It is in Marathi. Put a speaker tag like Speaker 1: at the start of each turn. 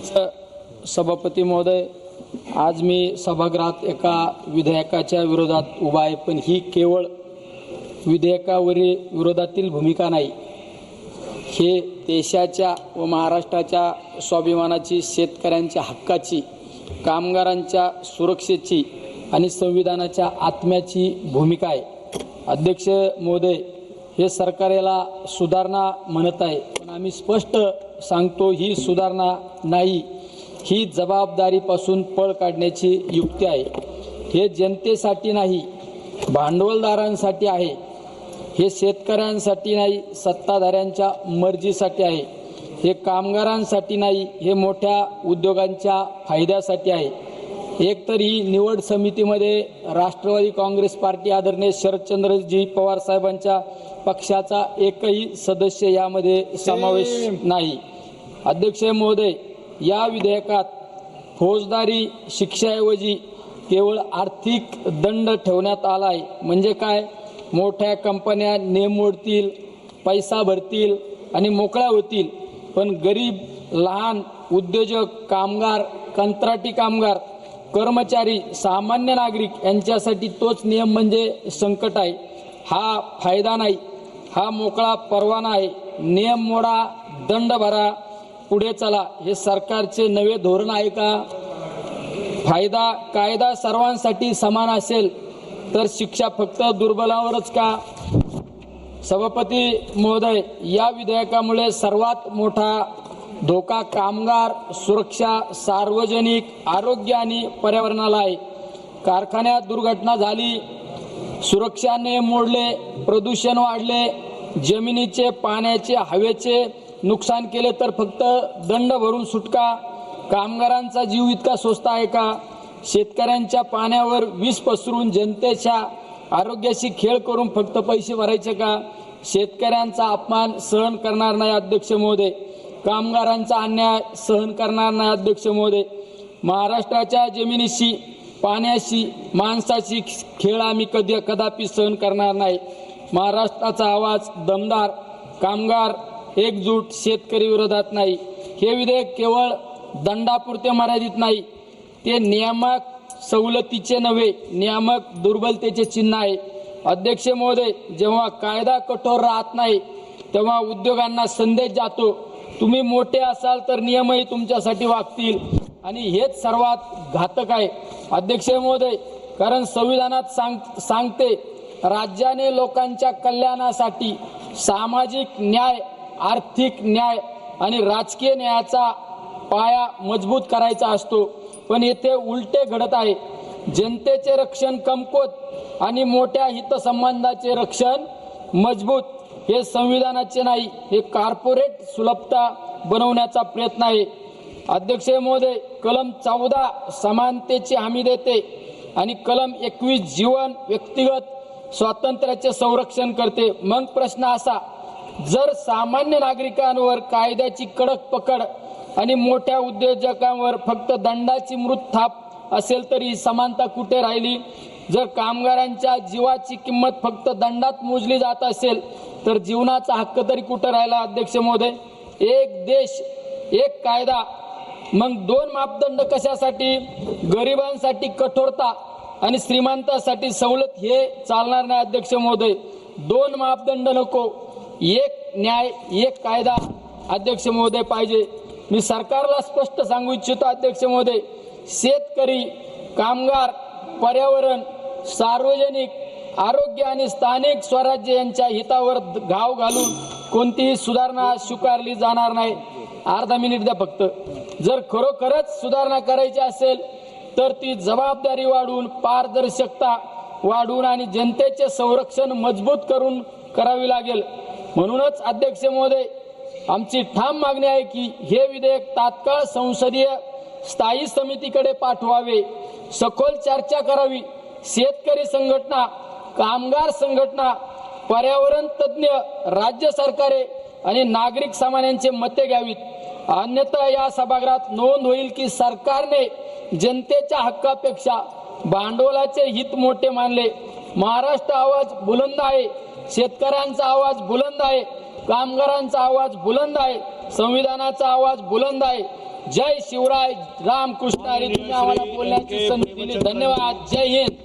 Speaker 1: सभापती महोदय, आज मी सभागृहात एका विधेयकाच्या विरोधात उभा आहे, पण ही केवळ विधेयकावरील विरोधातील भूमिका नाही. हे देशाच्या व महाराष्ट्राच्या स्वाभिमानाची, शेतकऱ्यांच्या हक्काची, कामगारांच्या सुरक्षेची आणि संविधानाच्या आत्म्याची भूमिका आहे. अध्यक्ष महोदय, हे सरकार याला सुधारणा म्हणत आहे, पण आम्ही स्पष्ट सांगतो ही सुधारणा नाही, ही जबाबदारीपासून पळ काढण्याची युक्ती आहे. हे जनतेसाठी नाही, भांडवलदारांसाठी आहे. हे शेतकऱ्यांसाठी नाही, सत्ताधाऱ्यांच्या मर्जीसाठी आहे. हे कामगारांसाठी नाही, हे मोठ्या उद्योगांच्या फायद्यासाठी आहे. एक तर ही निवड समितीमध्ये राष्ट्रवादी काँग्रेस पार्टी आदरणीय शरदचंद्रजी पवार साहेबांच्या पक्षाचा एकही सदस्य यामध्ये समावेश नाही. अध्यक्ष महोदय, या विधेयकात फौजदारी शिक्षेऐवजी केवळ आर्थिक दंड ठेवण्यात आला आहे. म्हणजे काय? मोठ्या कंपन्या नियम मोडतील, पैसा भरतील आणि मोकळ्या होतील, पण गरीब, लहान उद्योजक, कामगार, कंत्राटी कामगार, कर्मचारी, सामान्य नागरिक यांच्यासाठी तोच नियम म्हणजे संकट आहे. हा फायदा नाही, हा मोकळा परवाना आहे. नियम मोडा, दंड भरा, पुढे चला, हे सरकारचे नवे धोरण आहे का? कायदा सर्वांसाठी समान असेल तर शिक्षा फक्त दुर्बलावरच का? सभापती महोदय, या विधेयकामुळे सर्वात मोठा धोका कामगार सुरक्षा, सार्वजनिक आरोग्य आणि पर्यावरणाला आहे. कारखान्यात दुर्घटना झाली, सुरक्षाने मोडले, प्रदूषण वाढले, जमिनीचे, पाण्याचे, हवेचे नुकसान केले तर फक्त दंड भरून सुटका? कामगारांचा जीव इतका स्वस्त आहे का? शेतकऱ्यांच्या पाण्यावर विष पसरून जनतेच्या आरोग्याशी खेळ करून फक्त पैसे भरायचे का? शेतकऱ्यांचा अपमान सहन करणार नाही अध्यक्ष महोदय. कामगारांचा अन्याय सहन करणार नाही अध्यक्ष महोदय. महाराष्ट्राच्या जमिनीशी, पाण्याशी, माणसाशी खेळ आम्ही कदापि सहन करणार नाही. महाराष्ट्राचा आवाज दमदार, कामगार एकजूट, शेतकरी विरोधात नाही. हे विधेयक केवळ दंडापुरते मर्यादित नाही, ते नियामक सवलतीचे नव्हे, नियामक दुर्बलतेचे चिन्ह आहे. अध्यक्ष महोदय, जेव्हा कायदा कठोर राहत नाही तेव्हा उद्योगांना संदेश जातो, तुम्ही मोठे असाल तर नियमही तुमच्यासाठी वागतील, आणि हेच सर्वात घातक आहे अध्यक्ष महोदय. कारण संविधानात सांगते, राज्याने लोकांच्या कल्याणासाठी सामाजिक न्याय, आर्थिक न्याय आणि राजकीय न्यायाचा पाया मजबूत करायचा असतो, पण येथे उलटे घडत आहे. जनतेचे रक्षण कमकुवत आणि मोठ्या हितसंबंधाचे रक्षण मजबूत. हे संविधानाचे नाही, हे कॉर्पोरेट सुलभता बनवण्याचा प्रयत्न आहे. अध्यक्ष महोदय, कलम 14 समानतेची हमी देते आणि कलम 21 जीवन, व्यक्तिगत स्वातंत्र्याचे संरक्षण करते. मग प्रश्न असा, जर सामान्य नागरिकांवर कायद्याची कडक पकड आणि मोठ्या उद्योजकांवर फक्त दंडाची मृत थाप असेल तरी समानता कुठे राहिली? जर कामगारांच्या जीवाची किंमत फक्त दंडात मोजली जात असेल तर जीवनाचा हक्क तरी कुठे राहिला अध्यक्ष महोदय? एक देश, एक कायदा, मग दोन मापदंड कशासाठी? गरिबांसाठी कठोरता आणि श्रीमंतांसाठी सवलत, हे चालणार नाही अध्यक्ष महोदय. दोन मापदंड नको, एक न्याय, एक कायदा अध्यक्ष महोदय पाहिजे. मी सरकारला स्पष्ट सांगू इच्छितो अध्यक्ष महोदय, शेतकरी, कामगार, पर्यावरण, सार्वजनिक आरोग्य आणि स्थानिक स्वराज्य यांच्या हितावर घाव घालून कोणतीही सुधारणा स्वीकारली जाणार नाही. अर्धा मिनिट द्या फक्त. जर खरोखरच सुधारणा करायची असेल तर ती जबाबदारी वाढवून, पारदर्शकता वाढवून आणि जनतेचे संरक्षण मजबूत करून करावी लागेल. म्हणूनच अध्यक्ष महोदय, आमची ठाम मागणी आहे की हे विधेयक तात्काळ संसदीय स्थायी समितीकडे पाठवावे, सखोल चर्चा करावी. शेतकरी संघटना, कामगार संघटना, पर्यावरण तज्ज्ञ, राज्य सरकारे आणि नागरिक समाजांचे मते घ्यावीत. अन्यथा या सभागृहात नोंद होईल की सरकारने जनतेच्या हक्कापेक्षा भांडवलाचे हित मोठे मानले. महाराष्ट्र आवाज बुलंद आहे, शेतकऱ्यांचा आवाज बुलंद आहे, कामगारांचा आवाज बुलंद आहे, संविधानाचा आवाज बुलंद आहे. जय शिवराय. रामकृष्ण हरी. तुम्ही आम्हाला बोलण्याची संधी दिली. धन्यवाद. जय हिंद.